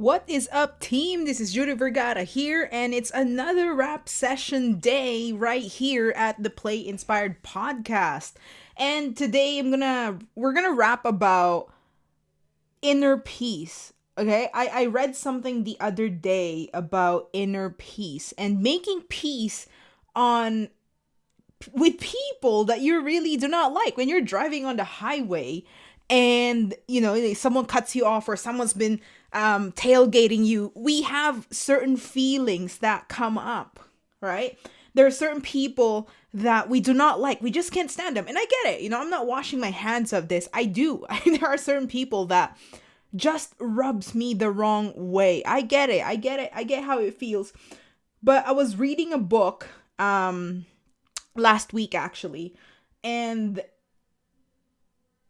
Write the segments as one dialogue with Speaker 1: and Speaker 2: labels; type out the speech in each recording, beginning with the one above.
Speaker 1: What is up, team? This is Judy Vergara here, and it's another rap session day right here at the Play Inspired podcast. And today we're gonna rap about inner peace. Okay, I read something the other day about inner peace and making peace on with people that you really do not like when you're driving on the highway and someone cuts you off or someone's been tailgating you. We have certain feelings that come up, right? There are certain people that we do not like. We just can't stand them, and I get it. I'm not washing my hands of this. I do. There are certain people that just rubs me the wrong way. I get it. I get how it feels. But I was reading a book last week, actually, and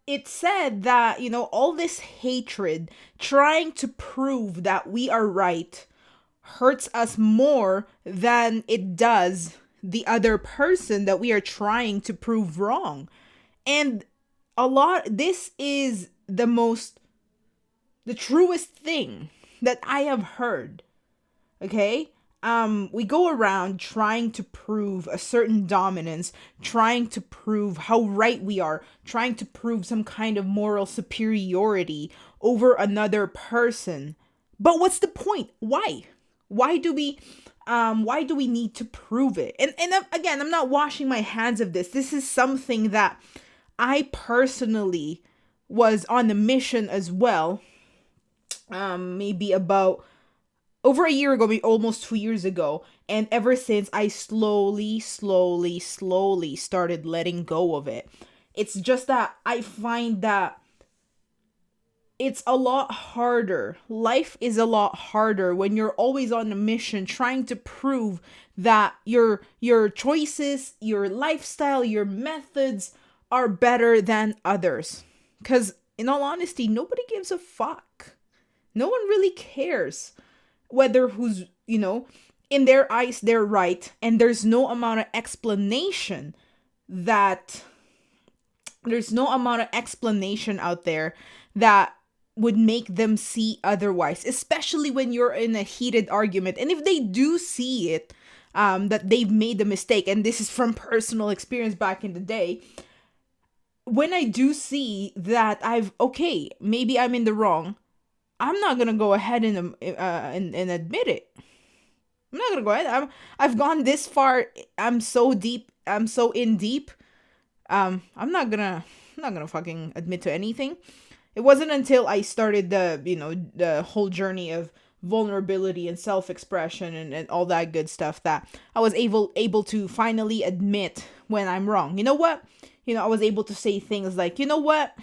Speaker 1: it said that all this hatred trying to prove that we are right hurts us more than it does the other person that we are trying to prove wrong. And this is the truest thing that I have heard. Okay? We go around trying to prove a certain dominance, trying to prove how right we are, trying to prove some kind of moral superiority over another person. But what's the point? Why? Why do we need to prove it? And again, I'm not washing my hands of this. This is something that I personally was on a mission as well. Maybe about over a year ago, maybe almost 2 years ago. And ever since, I slowly started letting go of it. It's just that I find that it's a lot harder. Life is a lot harder when you're always on a mission trying to prove that your choices, your lifestyle, your methods are better than others. Because in all honesty, nobody gives a fuck. No one really cares whether who's, in their eyes, they're right. And there's no amount of explanation out there that would make them see otherwise, especially when you're in a heated argument. And if they do see it, that they've made a mistake, and this is from personal experience back in the day, when I do see that maybe I'm in the wrong, I'm not gonna go ahead and admit it. I'm not gonna go ahead. I've gone this far. I'm so deep. I'm so in deep. I'm not gonna fucking admit to anything. It wasn't until I started the whole journey of vulnerability and self-expression and all that good stuff that I was able to finally admit when I'm wrong. You know what? I was able to say things like, you know what?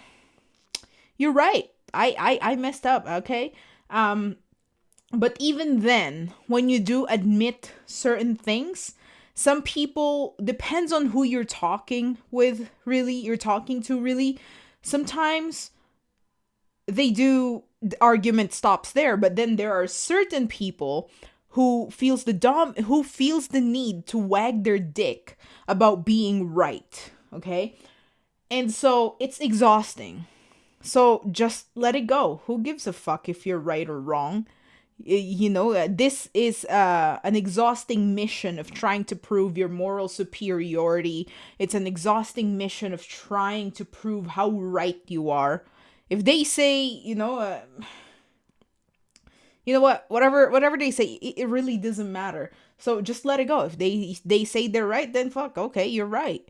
Speaker 1: You're right. I messed up, okay? But even then, when you do admit certain things, some people, depends on who you're talking to, really. Sometimes the argument stops there, but then there are certain people who feels the need to wag their dick about being right, okay? And so it's exhausting. So just let it go. Who gives a fuck if you're right or wrong? This is an exhausting mission of trying to prove your moral superiority. It's an exhausting mission of trying to prove how right you are. If they say, whatever they say, it really doesn't matter. So just let it go. If they say they're right, then fuck, okay, you're right.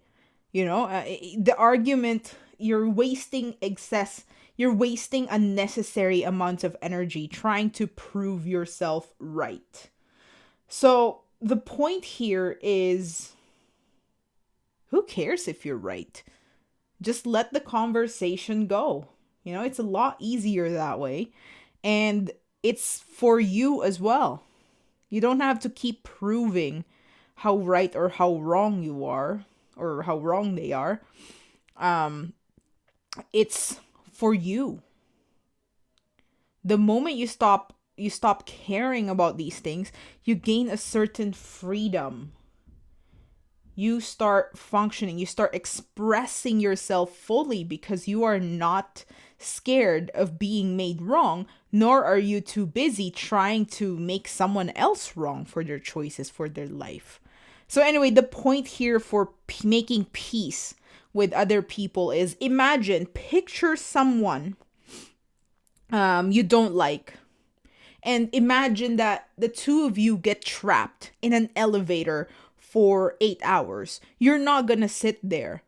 Speaker 1: The argument, you're wasting unnecessary amounts of energy trying to prove yourself right. So the point here is, who cares if you're right? Just let the conversation go. It's a lot easier that way. And it's for you as well. You don't have to keep proving how right or how wrong you are, or how wrong they are. It's for you. The moment you stop caring about these things, you gain a certain freedom. you start functioning, you start expressing yourself fully, because you are not scared of being made wrong, nor are you too busy trying to make someone else wrong for their choices, for their life. So, anyway, the point here for making peace with other people is, picture someone you don't like, and imagine that the two of you get trapped in an elevator for 8 hours. You're not gonna sit there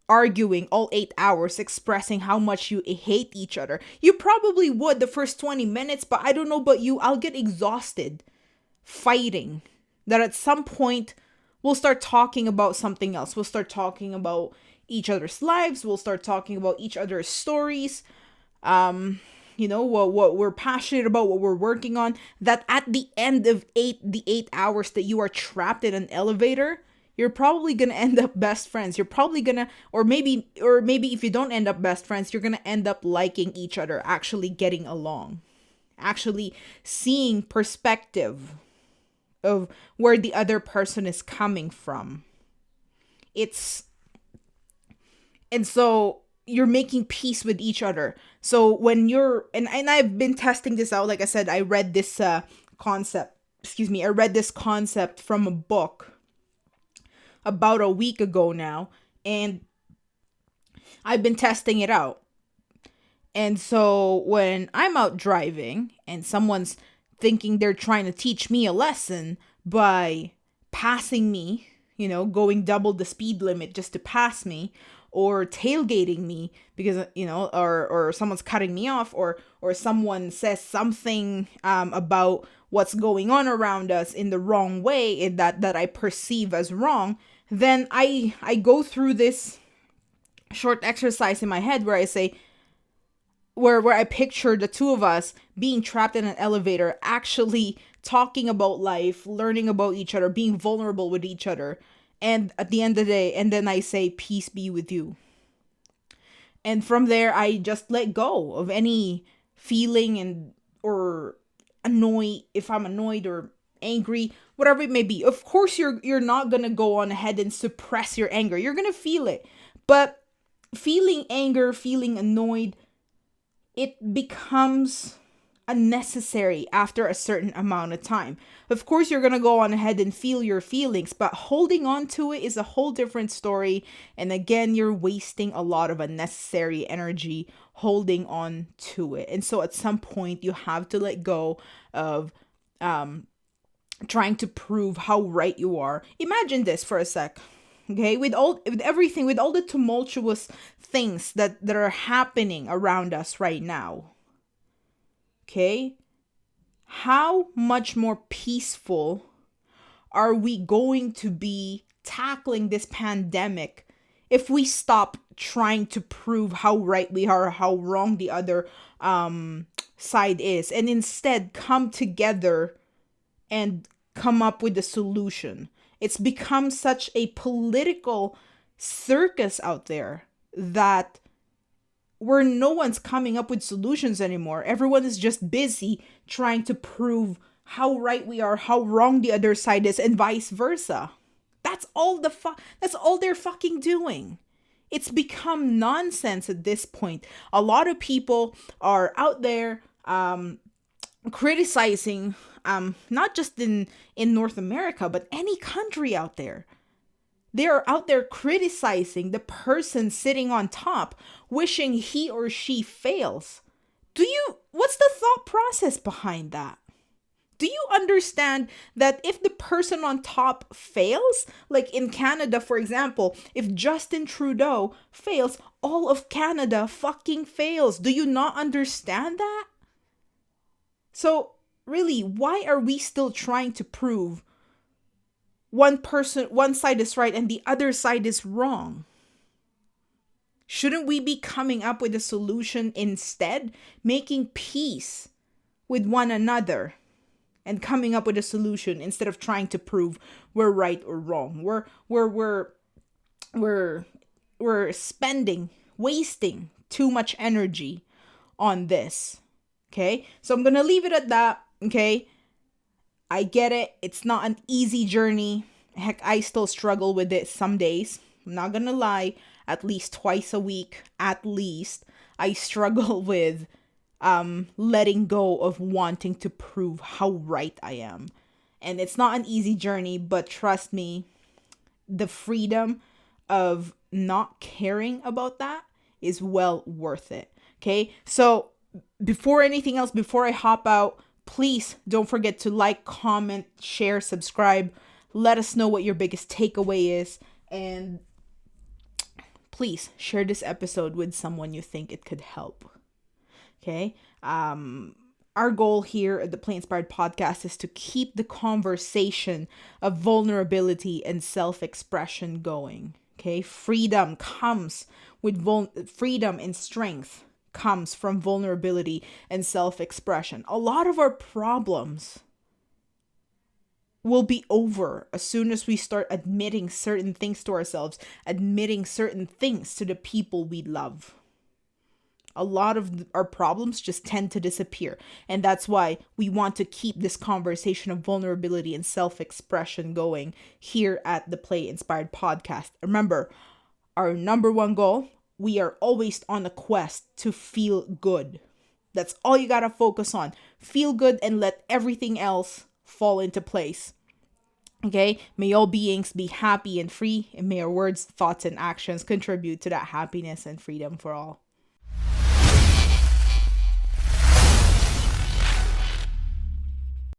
Speaker 1: arguing all 8 hours, expressing how much you hate each other. You probably would the first 20 minutes, but I don't know about you, I'll get exhausted fighting. That at some point, we'll start talking about something else. We'll start talking about each other's lives. We'll start talking about each other's stories. What we're passionate about, what we're working on. That at the end of the 8 hours that you are trapped in an elevator, you're probably gonna end up best friends. You're probably gonna, or maybe if you don't end up best friends, you're gonna end up liking each other, actually getting along, actually seeing perspective of where the other person is coming from. And so you're making peace with each other. So when you're, and I've been testing this out, like I said, I read this concept from a book about a week ago now, and I've been testing it out. And so when I'm out driving and someone's thinking they're trying to teach me a lesson by passing me, going double the speed limit just to pass me, or tailgating me because, or someone's cutting me off, or someone says something about what's going on around us in the wrong way, that I perceive as wrong, then I go through this short exercise in my head where I say, where I picture the two of us being trapped in an elevator, actually talking about life, learning about each other, being vulnerable with each other. And at the end of the day, and then I say, peace be with you. And from there, I just let go of any feeling or if I'm annoyed or angry, whatever it may be. Of course, you're not going to go on ahead and suppress your anger. You're going to feel it. But feeling anger, feeling annoyed, it becomes unnecessary after a certain amount of time. Of course, you're going to go on ahead and feel your feelings, but holding on to it is a whole different story. And again, you're wasting a lot of unnecessary energy holding on to it. And so at some point, you have to let go of trying to prove how right you are. Imagine this for a sec. Okay, with everything, with all the tumultuous things that are happening around us right now. Okay, how much more peaceful are we going to be tackling this pandemic if we stop trying to prove how right we are, how wrong the other side is, and instead come together and come up with a solution? It's become such a political circus out there that where no one's coming up with solutions anymore. Everyone is just busy trying to prove how right we are, how wrong the other side is, and vice versa. That's all they're fucking doing. It's become nonsense at this point. A lot of people are out there criticizing, not just in North America, but any country out there. They're out there criticizing the person sitting on top, wishing he or she fails. What's the thought process behind that? Do you understand that if the person on top fails, like in Canada, for example, if Justin Trudeau fails, all of Canada fucking fails? Do you not understand that? So, really, why are we still trying to prove one side is right and the other side is wrong? Shouldn't we be coming up with a solution instead? Making peace with one another and coming up with a solution instead of trying to prove we're right or wrong. We're wasting too much energy on this. Okay? So I'm gonna leave it at that. Okay? I get it. It's not an easy journey, Heck, I still struggle with it some days. I'm not gonna lie, at least twice a week, at least, I struggle with letting go of wanting to prove how right I am. And it's not an easy journey, but trust me, the freedom of not caring about that is well worth it. Okay? So, before anything else, before I hop out, please don't forget to like, comment, share, subscribe. Let us know what your biggest takeaway is. And please share this episode with someone you think it could help. Okay? Our goal here at the Play Inspired Podcast is to keep the conversation of vulnerability and self-expression going. Okay? Freedom comes with freedom and strength comes from vulnerability and self-expression. A lot of our problems will be over as soon as we start admitting certain things to ourselves, admitting certain things to the people we love. A lot of our problems just tend to disappear. And that's why we want to keep this conversation of vulnerability and self-expression going here at the Play Inspired Podcast. Remember, our number one goal, we are always on a quest to feel good. That's all you gotta focus on. Feel good and let everything else fall into place. Okay? May all beings be happy and free, and may our words, thoughts, and actions contribute to that happiness and freedom for all.